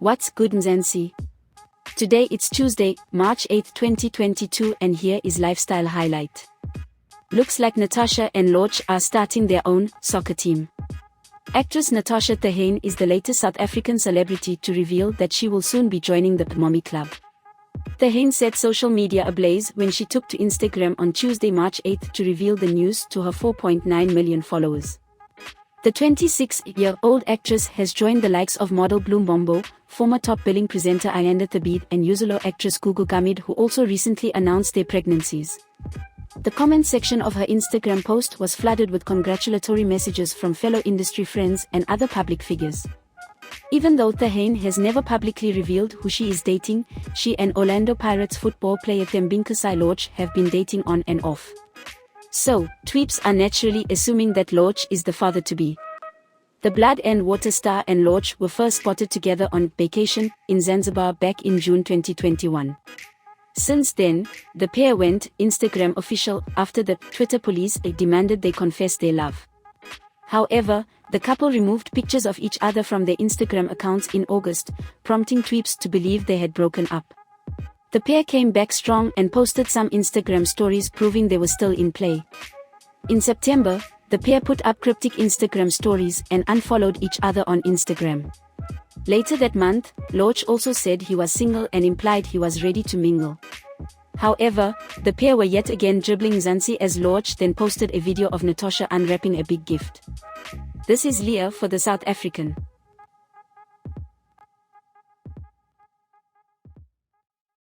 What's good, Mzansi? Today it's Tuesday, March 8, 2022, and here is Lifestyle Highlight. Looks like Natasha and Lorch are starting their own soccer team. Actress Natasha Thahane is the latest South African celebrity to reveal that she will soon be joining the Mommy Club. Thahane set social media ablaze when she took to Instagram on Tuesday, March 8 to reveal the news to her 4.9 million followers. The 26-year-old actress has joined the likes of model Bloom Bombo, former top-billing presenter Ayanda Thabit and Uzulu actress Gugu Gamid, who also recently announced their pregnancies. The comment section of her Instagram post was flooded with congratulatory messages from fellow industry friends and other public figures. Even though Thahane has never publicly revealed who she is dating, she and Orlando Pirates football player Thembinkosi Lorch have been dating on and off. So, tweeps are naturally assuming that Lorch is the father-to-be. The Blood and Water star and Lorch were first spotted together on vacation in Zanzibar back in June 2021. Since then, the pair went Instagram official after the Twitter police demanded they confess their love. However, the couple removed pictures of each other from their Instagram accounts in August, prompting tweeps to believe they had broken up. The pair came back strong and posted some Instagram stories proving they were still in play. In September, the pair put up cryptic Instagram stories and unfollowed each other on Instagram. Later that month, Lorch also said he was single and implied he was ready to mingle. However, the pair were yet again dribbling Zanzi as Lorch then posted a video of Natasha unwrapping a big gift. This is Leah for the South African.